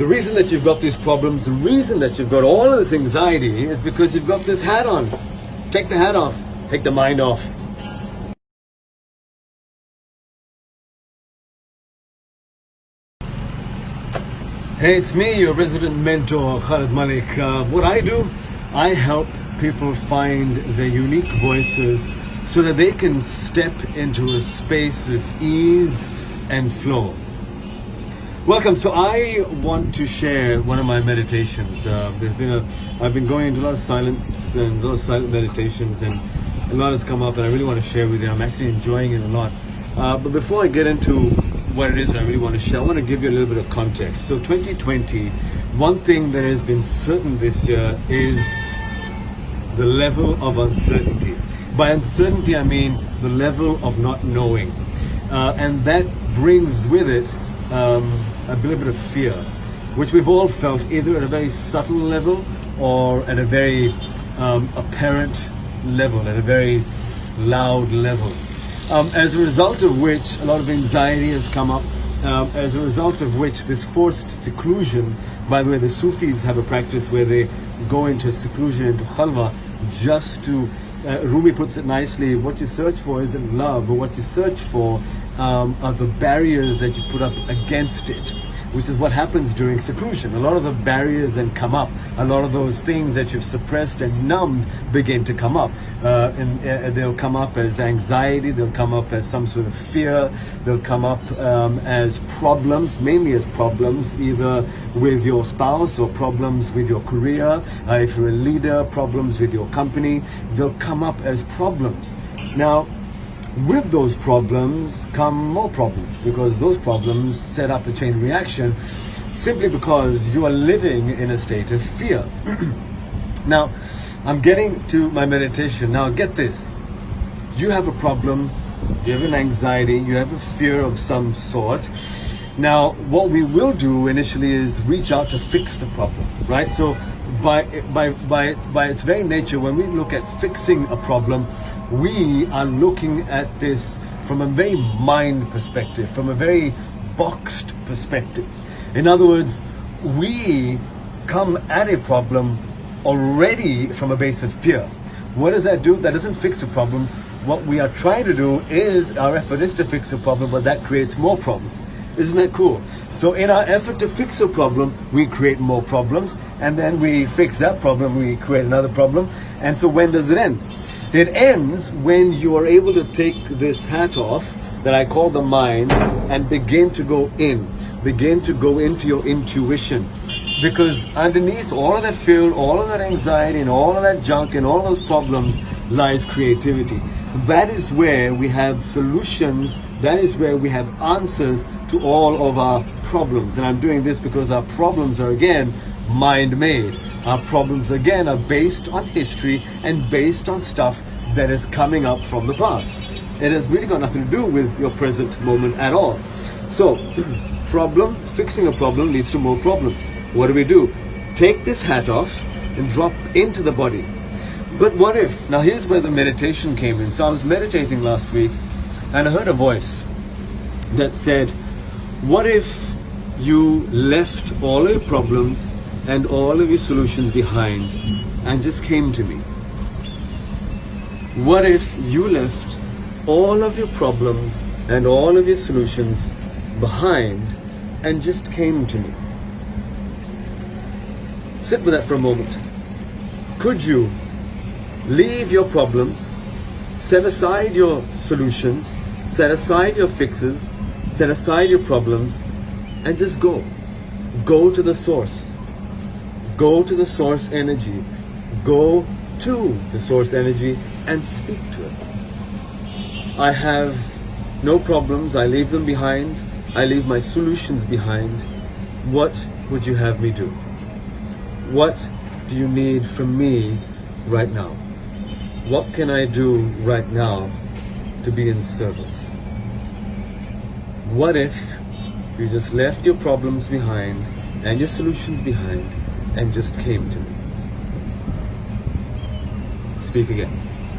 The reason that you've got these problems, the reason that you've got all of this anxiety is because you've got this hat on. Take the hat off. Take the mind off. Hey, it's me, your resident mentor, Khalid Malik. What I do, I help people find their unique voices so that they can step into a space of ease and flow. Welcome. So I want to share one of my meditations. I've been going into a lot of silence and a lot of silent meditations, and a lot has come up, and I really want to share with you. I'm actually enjoying it a lot. But before I get into what it is I really want to share, I want to give you a little bit of context. So 2020, one thing that has been certain this year is the level of uncertainty. By uncertainty, I mean the level of not knowing. And that brings with it a little bit of fear, which we've all felt either at a very subtle level or at a very apparent level, at a very loud level. As a result of which a lot of anxiety has come up, as a result of which this forced seclusion, by the way, the Sufis have a practice where they go into seclusion, into khalwa, just to, Rumi puts it nicely, what you search for isn't love, but what you search for are the barriers that you put up against it, which is what happens during seclusion. A lot of the barriers then come up. A lot of those things that you've suppressed and numbed begin to come up. And they'll come up as anxiety, they'll come up as some sort of fear, they'll come up as problems, mainly as problems, either with your spouse or problems with your career. If you're a leader, problems with your company, they'll come up as problems. Now, with those problems come more problems, because those problems set up a chain reaction simply because you are living in a state of fear. Now, I'm getting to my meditation. Now, get this. You have a problem, you have an anxiety, you have a fear of some sort. Now, what we will do initially is reach out to fix the problem, right? So by its very nature, when we look at fixing a problem, we are looking at this from a very mind perspective, from a very boxed perspective. In other words, we come at a problem already from a base of fear. What does that do? That doesn't fix a problem. What we are trying to do is, our effort is to fix a problem, but that creates more problems. Isn't that cool? So in our effort to fix a problem, we create more problems, and then we fix that problem, we create another problem. And so when does it end? It ends when you are able to take this hat off that I call the mind and begin to go into your intuition. Because underneath all of that fear, all of that anxiety, and all of that junk and all of those problems lies creativity. That is where we have solutions. That is where we have answers to all of our problems. And I'm doing this because our problems are, again, mind-made. Our problems, again, are based on history and based on stuff that is coming up from the past. It has really got nothing to do with your present moment at all. So, fixing a problem leads to more problems. What do? Take this hat off and drop into the body. But what if? Now here's where the meditation came in. So I was meditating last week and I heard a voice that said, what if you left all your problems and all of your solutions behind and just came to me? What if you left all of your problems and all of your solutions behind and just came to me? Sit with that for a moment. Could you leave your problems, set aside your solutions, set aside your fixes, set aside your problems, and just go? Go to the source. Go to the source energy. Go to the source energy and speak to it. I have no problems. I leave them behind. I leave my solutions behind. What would you have me do? What do you need from me right now? What can I do right now to be in service? What if you just left your problems behind and your solutions behind and just came to me? Speak again.